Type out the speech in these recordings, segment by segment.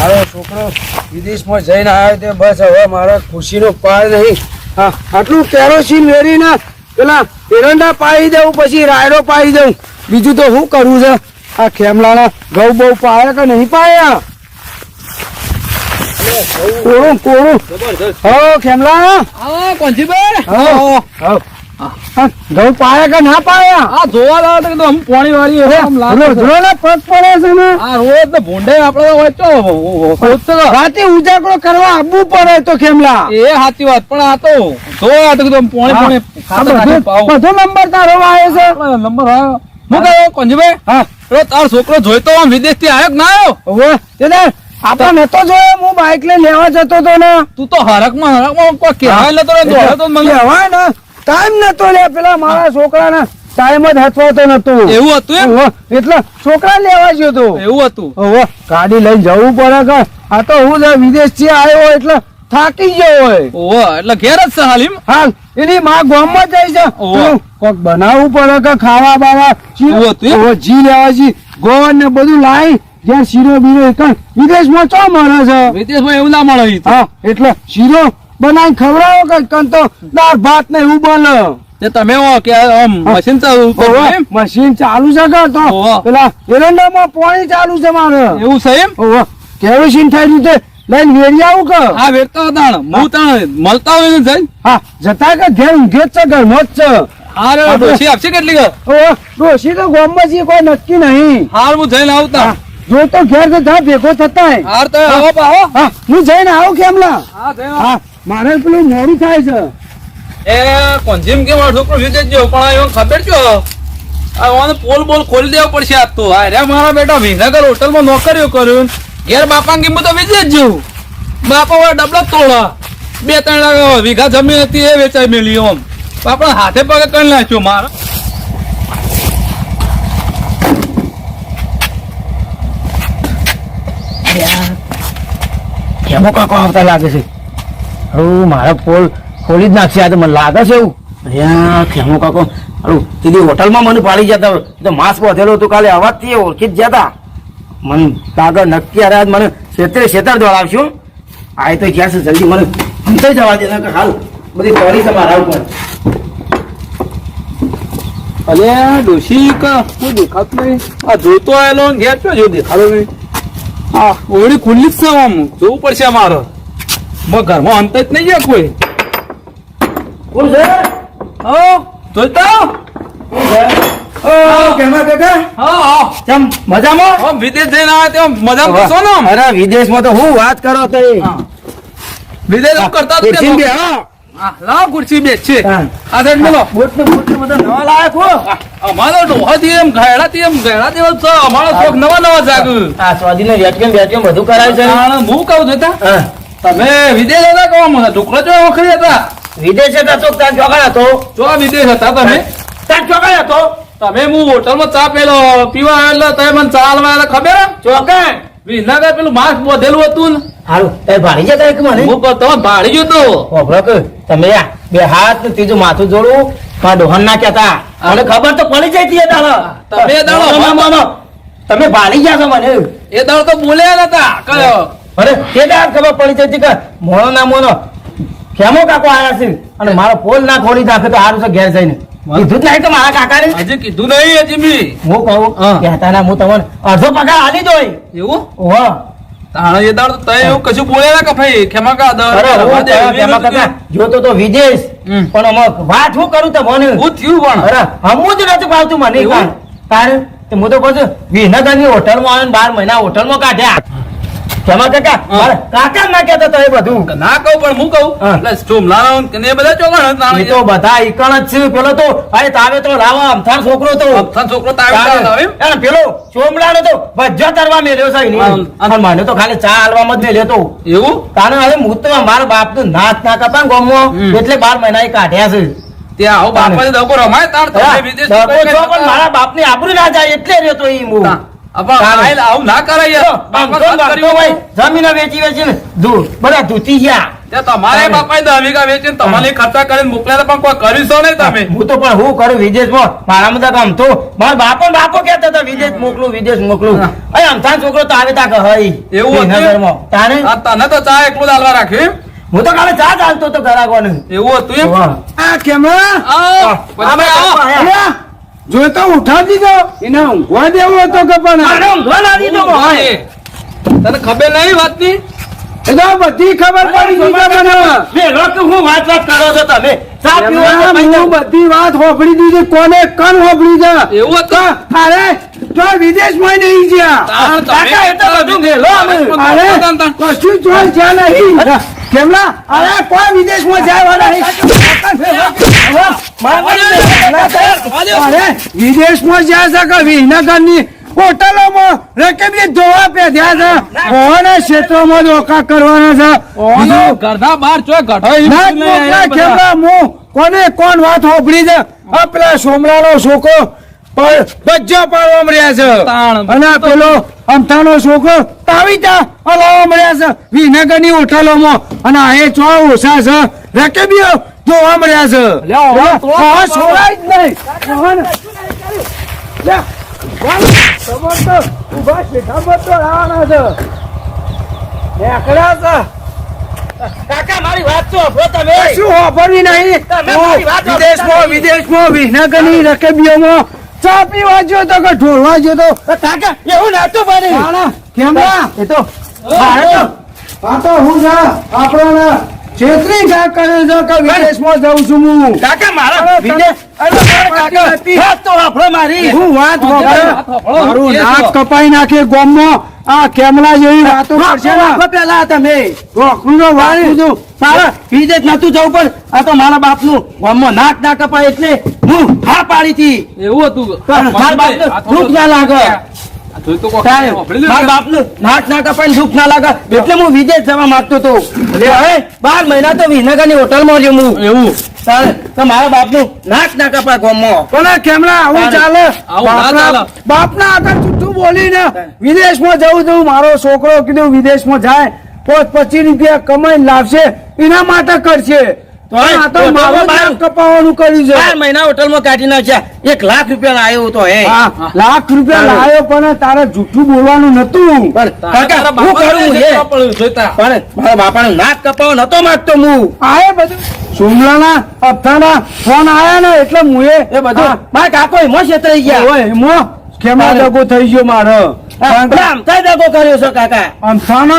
મારો છોકરો વિદેશમાં જઈને આવ્યો તે બસ હવે મારા ખુશીનો પાર નહીં. હા, આટલું કેરોસીન વેરીને પેલા એરંડા પાડી દઉં, પછી રાયડો પાડી દઉં. બીજું તો શું કરવું છે? આ ખેમલાના ઘઉં બહુ પાયા કે નહીં પાયા? કોરું કોરું હો ખેમલા. હા કોંજીભાઈ, ઘઉં પાયા કે ના પાયા? આ જોવા લાવો તો આમ પાણી વાળી હોય આમ લાગે છે. રોજના પગ પડે છે ને. આ રોજ તો ભૂંડે આપણે હોય તો રાતે ઉજાગરો કરવા આવવું પડે તો ખેમલા. એ સાચી વાત, પણ આ તો જોવા તો કીધું પાણી બધો નંબર તારો આવ્યો છે. નંબર આવ્યો. હું કહ્યું કોંજીભાઈ, હા પેલો તારો છોકરો જોઈતો આમ વિદેશ થી આવ્યો કે ના આવ્યો? હવે આપણે નતો જોયો. હું બાઇક લઈને લેવા જતો હતો ને. તું તો હરકમાં કોઈ કહેવાય નતો ને દોડ્યો તો મને કહેવાય ને ટાઈમ નતો લે. પેલા મારા છોકરાને ટાઈમ જ હથવાતો નતો. એવું હતું એમ? એટલે છોકરા લેવા ગયો તો. એવું હતું? હવે ગાડી લઈને જવું પડે કે આ તો હું વિદેશ થી આવ્યો એટલે થાકી ગયો હોય. ઓહો, એટલે ઘેર જ છે હાલ એમ? હાલ એની માં ગામમાં જાય છે. કોક બનાવવું પડે કે ખાવા બાવા જી લેવા જી ગોળ ને બધું લાવી જ્યાં શીરો બીરો વિદેશમાં ચો મળે છે. વિદેશમાં એવું ના મળે. હા, એટલે શીરો બનાવી ખવડાવો કે કન તો દાળ ભાત ને એવું બને. તે તમે કે મશીન મશીન ચાલુ છે કે તો પેલા એરંડામાં પાણી ચાલુ છે મારે. એવું છે એમ? કેરોસીન થઈ રહ્યું છે લઈને વેરી આવું કે? હા, વેરતા તાણ હું તાણ મળતા હોય ને જઈ. હા, જતા કે ઘેર ઊંઘે જ છે, ઘરનો જ છે. હારે ડોશી આપશે કેટલી કે? ડોશી તો ગામમાં છે, કોઈ નક્કી નહીં. હાર હું જઈને આવતા જો તો ઘેર તો જા ભેગો થતા. હાર તો આવો પાવો. હા, હું જઈને આવું કેમલા. હા, જઈને હા, મારે પેલું મોડું થાય છે. એ કોંજીમ કે મારો છોકરો વિદેશ ગયો, પણ એવો ખબર છો આ પોલ બોલ ખોલી દેવો પડશે આજ તો. અરે મારા બેટા વિનગર હોટલમાં નોકરીઓ કર્યું, ઘેર બાપા કે તો વિદેશ જવું. બાપા વાળા ડબલા તોડા 2-3 વીઘા જમીન હતી એ વેચાઈ મેલી. આમ બાપા હાથે પગે કરી નાખ્યો મારા. કેમો કાકો આવતા લાગે છે. હવે મારા પોલ ખોલી જ નાખશે આ તો મને લાગે છે એવું. અરે કેમો કાકો સીધી હોટલમાં મને પાડી જતા તો માસ્ક વધેલો હતું કાલે અવાજથી ઓળખી જ જતા. મને લાગે નક્કી અરે મને છેતર દોડાવશું. આ તો ક્યાં છે જલ્દી મને અંતર જવા દે કે હાલ બધી પડી છે મારા ઉપર. અરે ડોશી કોઈ દેખાતું નહીં. આ જોતો આવેલો ઘેર ક્યાં જો દેખાડો નહીં. હા, ઓળી ખુલ્લી જ છે. આમ જોવું પડશે અમારે. ઘરમાં અંત જ નહીં જાય કોઈ. કોણ છે? જોઈતા કેમાં કાકા? હા, કેમ મજામાં? વિદેશ જઈને આવે તો મજામાં કરશો ને? અરે વિદેશમાં તો હું વાત કરો તો વિદેશ કરતા લાવ ખુરશી બેસ છે. આ સાઈડ મેલો. બોટ બધા નવા લાયક હો. અમારો ડોહાથી એમ ઘેડાથી એમ ઘેડા જેવો છે. અમારો શોખ નવા જાગ. આ સ્વાદીને વેટકેમ બધું કરાય છે. હું કહું જોતા તમે વિદેશ હતા કહો મને છોકરો જો વખરી હતા. વિદેશ હતા તો ત્યાં ચોકડ હતો. જો વિદેશ હતા તમે? ત્યાં ચોકડ હતો. તમે હું હોટલમાં ચા પેલો પીવા એટલે તમે મને ચા આલવા ખબર? ચોકડ વિનાગર પેલું માસ્ક બોધેલું હતું ને. હારું તે ભાડી જતા એક મને હું તમે ભાડી ગયો તો. ઓબરો કે તમે બે હાથ ને ત્રીજું માથું જોડું માં ડોહન ના કહેતા. મને ખબર તો પડી જતી એ દાડો. તમે એ દાડો તમે ભાડી ગયા છો મને. એ દાડો તો બોલ્યા નતા કયો. અરે તે દાડ ખબર પડી જતી કે મોનો ના મોનો કેમો કાકો આયા છે અને મારો પોલ ના ખોલી નાખે તો સારું છે ઘેર જઈને. કીધું જ નહીં તો મારા કાકા ને હજી કીધું નહીં હજી બી. હું કહું કહેતા ના હું તમને અડધો પગાર આલી દો. એવું? ઓહો તાણે એ દાડો તો એવું કશું બોલ્યા ના કે ભાઈ ખેમા કા જોતો તો વિદેશ પણ અમે વાત શું કરું તો મને હું થયું પણ અરે હમું જ નતું ભાવતું મને તારે હું તો પછી વિનગર ની હોટલમાં આવ્યો 12 મહિના હોટલમાં કાઢ્યા. કેમાં કાકા કાકા ના કેતા તો એ બધું ના કહું પણ હું કહું એટલે સોમલાનો ને બધા ચોકણ એ તો બધા ઈકણ જ છે. પેલો તો અરે તાવે તો લાવો અમથાર છોકરો તો છોકરો તાવે પેલો સોમલાનો તો ભજ્જો તરવા મેલ્યો છે મને તો ખાલી ચા હાલવામાં જ મેલ્યો તો. એવું? કારણ હવે હું તો મારા બાપ નું નાચ ના કપા ગમો એટલે 12 મહિના કાઢ્યા છે. ત્યાં આવો બાપા દગો રમાય તાર પણ મારા બાપ ની આબરૂ ના જાય એટલે રહ્યો તો ઈ હું આવું ના કરાય. જમીન વેચી વેચી ને બધા ધૂતી ગયા તે તમારે બાપાએ 10 વીઘા વેચીને તમારે ખર્ચા કરીને મોકલ્યા પણ કોઈ કર્યું છો નહીં તમે. હું તો પણ હું કરું વિદેશમાં મારા બધા કામ તો મારા બાપો કહેતા હતા વિદેશ મોકલું અહીં અમથાન છોકરો તો આવે તા હઈ એવું હતું? વિનગરમાં. તારે આ તને તો ચા એકલું જ હાલવા રાખ્યું એમ? હું તો કાલે ચા ચાલતો તો ઘરાકવાનું એવું હતું એમ? આ કેમેરા આવો, પછી આવો. અલ્યા, જોઈતો ઉઠાડી દીધો એને ઊંઘવા દેવો હતો કે પણ તને ખબર નહીં વાતની? એ તો બધી ખબર પડી ગઈ કે મને. હું વાત કરો છો તમે ચા પીવો છો એમના પૈસા? હું બધી વાત હોભળી દીધી કોને કન હોભળી છે એવું હતું? અરે તો વિદેશમાં નહીં ગયા તાણ તમે- કાકા, એ તો બધું મેલો અમે. અરે કશું જોઈ છે નહીં કેમલા અરે કોઈ વિદેશમાં જવાના નહીં અરે વિદેશમાં જ્યાં છે કે વિનગરની હોટલોમાં રકેબી ધોવા પેધ્યા છે ઓના ક્ષેત્રોમાં ધોકા કરવાના છે ઓનો ઘરના બહાર ચોય ગઢો ઈ ના બધું લઈ મોકલા આવ્યા બધા. કેમલા હું કોણ વાત હોભળી છે આ પેલા સોમલાનો છોકરો બચ્ચા પાડવા મળ્યા છે તાણ. અને આ પેલો અમથાનો છોકરો તાવીતા હલાવવા મળ્યા છે વિનગરની હોટલોમાં અને આ એ ચો ઓછા છે રકેબીઓ જોવા મળ્યા છે લ્યા, તો હા, છોડાય જ નહીં રોહન, લ્યા, વાલ, ખબર તો ઊભા શેઠામાં તો રહેવાના છે નેકળ્યા છે કાકા મારી વાત તો સાંભળો તમે શું વાપરવી નહીં તમે મારી વાત વિદેશમાં વિનગરની રકેબીઓમાં ચા પીવા ગયો તો કે ઢોળવા ગયો તો કાકા એવું નતું બને કેમરા એ તો મારે તો આ તો હું છે આપણને છેતરી જા કરે છે કે વિદેશમાં જાઉં છું હું કાકા મારા વિદેશ કાકા વાત તો સાંભળો મારી હું વાત સાંભળો. મારું એ નાક તો. કપાઈ નાખે ગોમમાં આ કેમલા જેવી વાતો કરશે ને પેલા તમે રોકડું વાળી દઉં મારા વિદેશ નતું જવું પણ આ તો મારા બાપનું ગામમાં નાક ના કપાય એટલે હું હા પાડી હતી એવું હતું? મારા બાપને દુઃખ ના લાગે આ જોઈ તો કોક સાહેબ, સાંભળી લે. મારા બાપનું નાક ના કપાય ને દુઃખ ના લાગે એટલે હું વિદેશ જવા માંગતો હતો એટલે હવે 12 મહિના તો વિનગરની હોટલમાં રહ્યો હું એવું? તારે તો મારા બાપનું નાક ના કપાય ગામમાં કોના કેમરા આવું ચાલે આવું ના ચાલે. બાપના આગળ જૂઠું બોલીને વિદેશમાં જવું મારો છોકરો કીધું વિદેશમાં જાય 25 રૂપિયા કમાઈને લાવશે એના માટે કરશે તો પણ આ તો તો મારું બાર- નાક કપાવવાનું કર્યું છે 12 મહિના હોટલમાં કાઢી નાખ્યા 1 લાખ રૂપિયા આવ્યો તો હે હા, લાખ રૂપિયા લાવ્યો પણ તારે જૂઠું બોલવાનું નતું પણ કાકા તારા હું બાપાને કરું જે હે પડ્યું જોઈતા. પણ મારા બાપાનું નાક કપાવવા નતો માંગતો હું આ બધું સોમલાના અફતાના ફોન આયા ને એટલે મુએ એ બધું મારા કાકો એમાં છેતરાઈ ગયા ઓય એમો કેમરા દગો થઈ ગયો મારો આમ થાય દગો કર્યો છે કાકા અમથાનો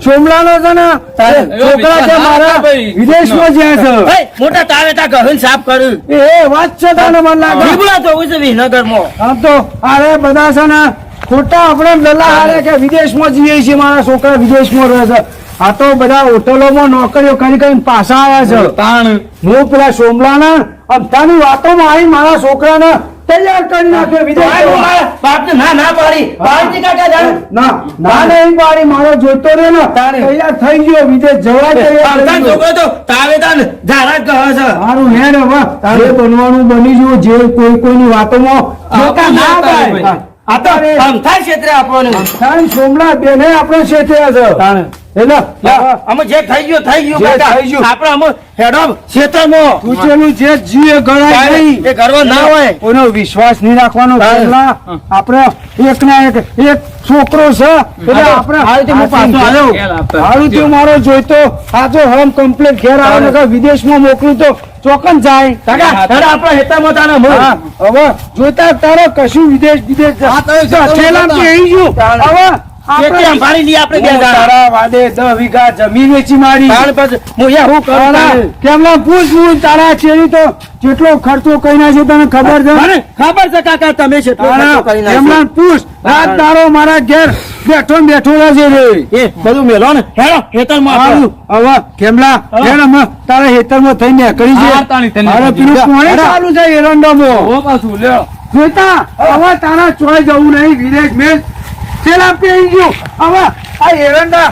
સોમલાનો છે ને તારે છોકરા છે મારા ભાઈ. વિદેશમાં જાય છે હે, મોટા તાવેતા ગહન સાફ કર્યું એ વાત છે તને મને લાગે બીબડા જોવું છે વિનગરમાં આમ તો અરે બધા છે ને ખોટા આપણે દલા હારે કે વિદેશમાં જઈએ છીએ મારા છોકરા વિદેશમાં રહે છે આ તો બધા હોટલોમાં નોકરીઓ કરી કરીને પાછા આવ્યા છે તાણ. હું પેલા સોમલાના અમથાની વાતોમાં આવી મારા છોકરાને તૈયાર કરી નાખ્યો વિદેશ જવા. મારા બાપને ના પાડી પાડી કાકા જાણ ના ના નહીં પાડી મારો જોતો રહ્યો ને તૈયાર થઈ ગયો વિદેશ જવા તૈયાર થઈ અમથાન ગયો. છોકરો તો તાવેતા ને ધારા જ કહે છે મારું હેડ હવે જે બનવાનું બની ગયું જે કોઈની વાતોમાં જોતા ના આપણે થાય. ભાઈ. આ તો અમથાન ક્ષેત્રે આપણને તાણ સોમલા બેને આપણે શેઠ્યા છે એટલે અમે જે થઈ ગયું જે કાકા થઈ ગયું. આપણે અમે હેડ ઓફ ક્ષેત્રમાં પૂછેલું જે જીએ ગણાય નહીં એ કરવા ના હોય કોઈનો વિશ્વાસ નહીં રાખવાનો કેમલા આપણે એક ના એક છોકરો છે એટલે આપણે આ રીતે હું પાછો આવ્યો. હારું થયું મારો જોઈતો સાચો હોમ કમ્પ્લેટ ઘેર આવે ને કે વિદેશમાં મોકલું તો ચોકન જાય કાકા હેડ આપણા હેતામાં તાને હું હા, હવે જોઈતા તારો કશું વિદેશ હા, તો એ છે. છેલ્લા કહી ગયું હવે ખેતી સંભાળી લઈએ આપણે બે હું જણા. તારા વાદે 10 વીઘા જમીન વેચી મારી તાણ પછી હું યા હું કરું તાણે? કેમલા પૂછવું તારા ચેરી તો જેટલો ખર્ચો કરી નાખ્યો તને ખબર છે મને ખબર છે કાકા તમે છે કેમલા પૂછ રાત તારો મારા ઘેર બેઠો ને બેઠો રહેજે રે એ બધું મેલો ને હેડો હેતરમાં સારું હવે કેમલા હેડ અમે તારા હેતરમાં થઈને કરી છે હા, તાણી થઈને હવે નીકળી પેલું કોણે ચાલુ છે એરંડામાં ઓ પાછું લ્યો. જોઈતા હવે તારા ચોય જવું નહીં વિદેશ મેં છેલ્લા પેઈ ગયું હવે આ એરંડા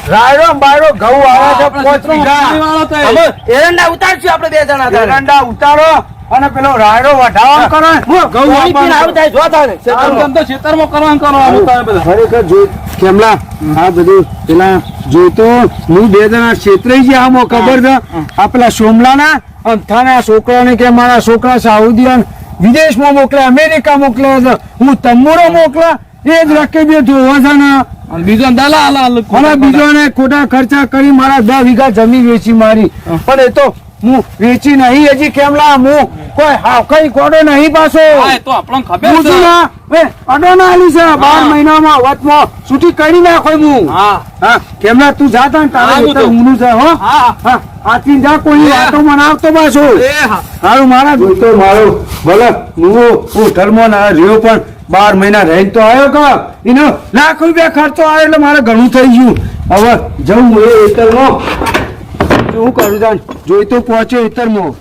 રાયડો બાયડો ઘઉં આવે છે આપણે 5 વીઘા વાળો તો એ. અમે એરંડા ઉતારશું આપણે બે જણા તાણે. એરંડા ઉતારો અને પેલો રાયડો વઢાવા કરો હું ઘઉં વાળી પીને આવું થાય જો તાણે. આમ તેમ તો ખેતરમાં કરવાનું કરવાનું તમે બધા. ખરેખર જોઈ કેમલા આ બધું પેલા જોઈતો હું 2 જણા ક્ષેત્રે જ આમાં ખબર છે આ પેલા સોમલાના અંથાના છોકરાને કે મારા છોકરા સાઉદી વિદેશમાં મોકલે અમેરિકા મોકલે છે હું તંબુરો મોકલા એ જ રકેબે જોવા છે ને અને બીજો દલાલ અને બીજોને ખોટા ખર્ચા કરી મારા 10 વીઘા જમીન વેચી મારી પણ એ તો હું વેચી નહીં હજી કેમલા હું કોઈ કઈ કોડો નહીં પાછો હા એ તો આપણને ખબર હું છે છું ના અડો ના આલી છે 12 મહિનામાં વચમાં છૂટી કરી નાખો હું હા હા કેમલા તું જાતા ને હા, તારે હું તો. ઊંઘનું છે હો હા હા આથી જા કોઈ વાતો મનાવતો પાછો એ હા હારું મારા જોઈતો મારો ભલે હું હોટલમાં ના રહ્યો પણ 12 મહિના રહીને તો આવ્યો કા એનો લાખ રૂપિયા ખર્ચો આવ્યો એટલે મારે ઘણું થઈ ગયું હવે જવું એ હોટલમાં શું કરું જાણ જોઈતો પહોંચ્યો હોટલમાં